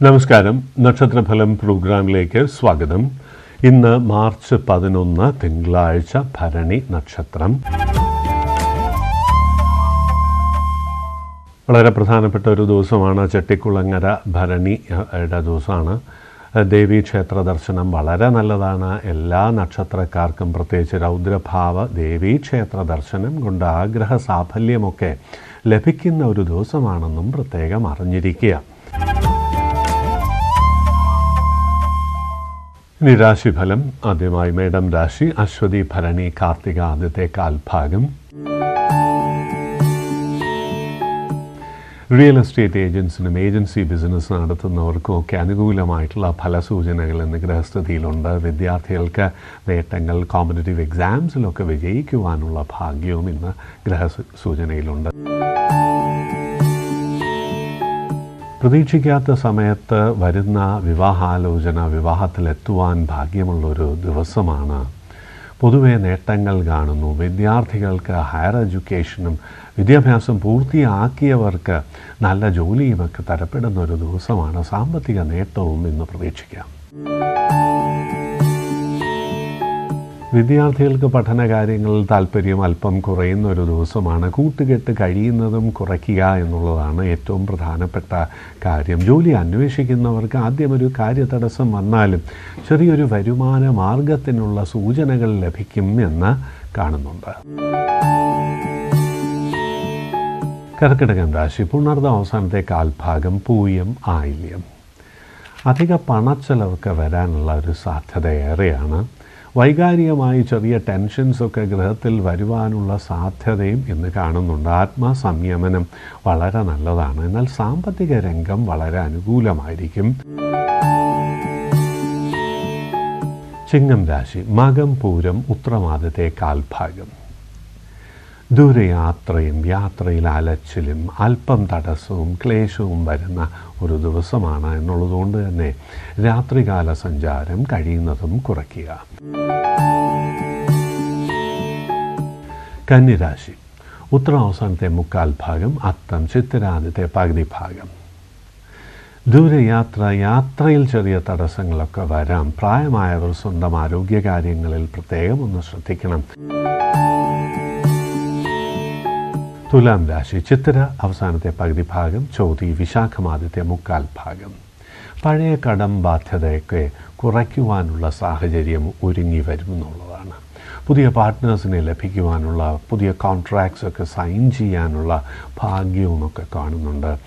നമസ്കാരം. നക്ഷത്രഫലം പ്രോഗ്രാമിലേക്ക് സ്വാഗതം. ഇന്ന് മാർച്ച് 11 തിങ്കളാഴ്ച, ഭരണി നക്ഷത്രം. വളരെ പ്രധാനപ്പെട്ട ഒരു ദിവസമാണ്. ചെട്ടിക്കുളങ്ങര ഭരണിയുടെ ദിവസമാണ്. ദേവീക്ഷേത്ര ദർശനം വളരെ നല്ലതാണ്. എല്ലാ നക്ഷത്രക്കാർക്കും, പ്രത്യേകിച്ച് രൗദ്രഭാവ ദേവീക്ഷേത്ര ദർശനം കൊണ്ട് ആഗ്രഹ സാഫല്യമൊക്കെ ലഭിക്കുന്ന ഒരു ദിവസമാണെന്നും പ്രത്യേകം അറിഞ്ഞിരിക്കുക. ഇനി രാശിഫലം. ആദ്യമായി മേടം രാശി. അശ്വതി, ഭരണി, കാർത്തിക ആദ്യത്തെ കാൽഭാഗം. റിയൽ എസ്റ്റേറ്റ് ഏജൻസിനും ഏജൻസി ബിസിനസ് നടത്തുന്നവർക്കും ഒക്കെ അനുകൂലമായിട്ടുള്ള ഫലസൂചനകൾ ഇന്ന് ഗ്രഹസ്ഥിതിയിലുണ്ട്. വിദ്യാർത്ഥികൾക്ക് നേട്ടങ്ങൾ, കോമ്പറ്റേറ്റീവ് എക്സാംസിലൊക്കെ വിജയിക്കുവാനുള്ള ഭാഗ്യവും ഇന്ന് ഗ്രഹസൂചനയിലുണ്ട്. പ്രതീക്ഷിക്കാത്ത സമയത്ത് വരുന്ന വിവാഹാലോചന, വിവാഹത്തിലെത്തുവാൻ ഭാഗ്യമുള്ളൊരു ദിവസമാണ്. പൊതുവെ നേട്ടങ്ങൾ കാണുന്നു. വിദ്യാർത്ഥികൾക്ക് ഹയർ എഡ്യൂക്കേഷനും വിദ്യാഭ്യാസം പൂർത്തിയാക്കിയവർക്ക് നല്ല ജോലിയുമൊക്കെ തരപ്പെടുന്ന ഒരു ദിവസമാണ്. സാമ്പത്തിക നേട്ടവും ഇന്ന് പ്രതീക്ഷിക്കാം. വിദ്യാർത്ഥികൾക്ക് പഠനകാര്യങ്ങളിൽ താല്പര്യം അല്പം കുറയുന്ന ഒരു ദിവസമാണ്. കൂട്ടുകെട്ട് കഴിയുന്നതും കുറയ്ക്കുക എന്നുള്ളതാണ് ഏറ്റവും പ്രധാനപ്പെട്ട കാര്യം. ജോലി അന്വേഷിക്കുന്നവർക്ക് ആദ്യം ഒരു കാര്യതടസ്സം വന്നാലും ചെറിയൊരു വരുമാന മാർഗത്തിനുള്ള സൂചനകൾ ലഭിക്കും എന്ന് കാണുന്നുണ്ട്. കർക്കിടകം രാശി. പുണർദ അവസാനത്തെ കാൽഭാഗം. പൂയം, ആയില്യം. അധിക പണച്ചെലവൊക്കെ വരാനുള്ള ഒരു സാധ്യത ഏറെയാണ്. വൈകാരികമായി ചെറിയ ടെൻഷൻസൊക്കെ ഗ്രഹത്തിൽ വരുവാനുള്ള സാധ്യതയും ഇന്ന് കാണുന്നുണ്ട്. ആത്മസംയമനം വളരെ നല്ലതാണ്. എന്നാൽ സാമ്പത്തിക രംഗം വളരെ അനുകൂലമായിരിക്കും. ചിങ്ങം രാശി. മകം, പൂരം, ഉത്രമാദത്തെ കാൽഭാഗം. ദൂരയാത്രയും യാത്രയിൽ അലച്ചിലും അല്പം തടസ്സവും ക്ലേശവും വരുന്ന ഒരു ദിവസമാണ് എന്നുള്ളതുകൊണ്ട് തന്നെ രാത്രികാല സഞ്ചാരം കഴിയുന്നതും കുറയ്ക്കുക. കന്നിരാശി. ഉത്തര അവസാനത്തെ മുക്കാൽ ഭാഗം. അത്തം, ചിത്തിരാദ്യത്തെ പകുതി ഭാഗം. യാത്രയിൽ ചെറിയ തടസ്സങ്ങളൊക്കെ വരാം. പ്രായമായവർ സ്വന്തം ആരോഗ്യകാര്യങ്ങളിൽ പ്രത്യേകം ഒന്ന് ശ്രദ്ധിക്കണം. തുലാം രാശി. ചിത്തിര അവസാനത്തെ പകുതി ഭാഗം. ചോതി, വിശാഖം ആദ്യത്തെ മുക്കാൽ ഭാഗം. പഴയ കടം ബാധ്യതയൊക്കെ കുറയ്ക്കുവാനുള്ള സാഹചര്യം ഒരുങ്ങി വരുമെന്നുള്ളതാണ്. പുതിയ പാർട്ട്നേഴ്സിനെ ലഭിക്കുവാനുള്ള, പുതിയ കോൺട്രാക്ട്സ് ഒക്കെ സൈൻ ചെയ്യാനുള്ള ഭാഗ്യവുമൊക്കെ കാണുന്നുണ്ട്.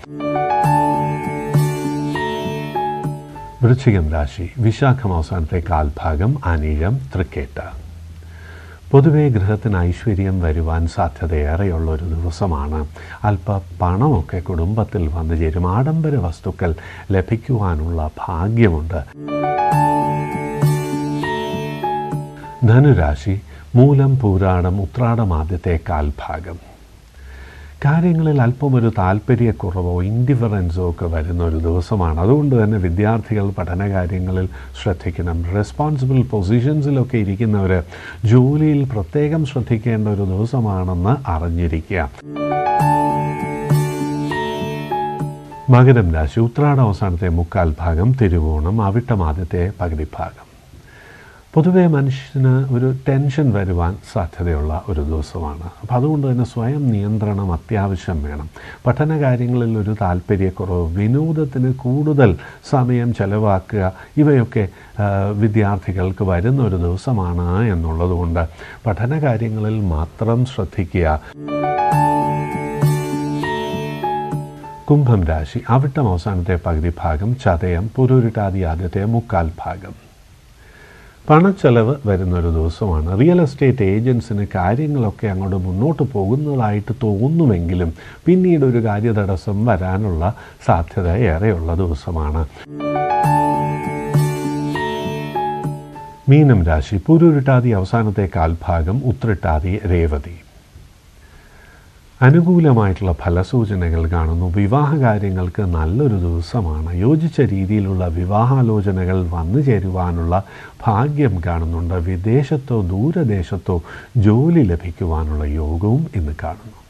വൃശ്ചികം രാശി. വിശാഖം അവസാനത്തെ കാൽഭാഗം. അനിഴം, തൃക്കേട്ട. പൊതുവെ ഗൃഹത്തിന് ഐശ്വര്യം വരുവാൻ സാധ്യതയേറെയുള്ള ഒരു ദിവസമാണ്. അല്പ പണമൊക്കെ കുടുംബത്തിൽ വന്നു ചേരും. ആഡംബര വസ്തുക്കൾ ലഭിക്കുവാനുള്ള ഭാഗ്യമുണ്ട്. ധനുരാശി. മൂലം, പൂരാടം, ഉത്രാടം ആദ്യത്തെ കാൽഭാഗം. കാര്യങ്ങളിൽ അല്പം ഒരു താല്പര്യക്കുറവോ ഇൻഡിഫറൻസോ ഒക്കെ വരുന്ന ഒരു ദിവസമാണ്. അതുകൊണ്ട് തന്നെ വിദ്യാർത്ഥികൾ പഠനകാര്യങ്ങളിൽ ശ്രദ്ധിക്കണം. റെസ്പോൺസിബിൾ പൊസിഷൻസിലൊക്കെ ഇരിക്കുന്നവർ ജോലിയിൽ പ്രത്യേകം ശ്രദ്ധിക്കേണ്ട ഒരു ദിവസമാണെന്ന് അറിഞ്ഞിരിക്കുക. മകരം രാശി. ഉത്രാടം അവസാനത്തെ മുക്കാൽ ഭാഗം. തിരുവോണം, അവിട്ടം ആദ്യത്തെ പകുതി ഭാഗം. പൊതുവെ മനുഷ്യന് ഒരു ടെൻഷൻ വരുവാൻ സാധ്യതയുള്ള ഒരു ദിവസമാണ്. അപ്പം അതുകൊണ്ട് തന്നെ സ്വയം നിയന്ത്രണം അത്യാവശ്യം വേണം. പഠനകാര്യങ്ങളിൽ ഒരു താല്പര്യക്കുറവ്, വിനോദത്തിന് കൂടുതൽ സമയം ചെലവാക്കുക, ഇവയൊക്കെ വിദ്യാർത്ഥികൾക്ക് വരുന്ന ഒരു ദിവസമാണ് എന്നുള്ളതുകൊണ്ട് പഠനകാര്യങ്ങളിൽ മാത്രം ശ്രദ്ധിക്കുക. കുംഭം രാശി. അവിട്ടം അവസാനത്തെ പകുതി ഭാഗം. ചതയം, പുരുരുട്ടാതി ആദ്യത്തെ മുക്കാൽ ഭാഗം. പണച്ചെലവ് വരുന്നൊരു ദിവസമാണ്. റിയൽ എസ്റ്റേറ്റ് ഏജൻസിന് കാര്യങ്ങളൊക്കെ അങ്ങോട്ട് മുന്നോട്ട് പോകുന്നതായിട്ട് തോന്നുമെങ്കിലും പിന്നീട് ഒരു കാര്യതടസ്സം വരാനുള്ള സാധ്യത ഏറെയുള്ള ദിവസമാണ്. മീനം രാശി. പുരുരുട്ടാതി അവസാനത്തെ കാൽഭാഗം. ഉത്രട്ടാതി, രേവതി. അനുകൂലമായിട്ടുള്ള ഫലസൂചനകൾ കാണുന്നു. വിവാഹകാര്യങ്ങൾക്ക് നല്ലൊരു ദിവസമാണ്. യോജിച്ച രീതിയിലുള്ള വിവാഹാലോചനകൾ വന്നു ചേരുവാനുള്ള ഭാഗ്യം കാണുന്നുണ്ട്. വിദേശത്തോ ദൂരദേശത്തോ ജോലി ലഭിക്കുവാനുള്ള യോഗവും ഇന്ന് കാണുന്നു.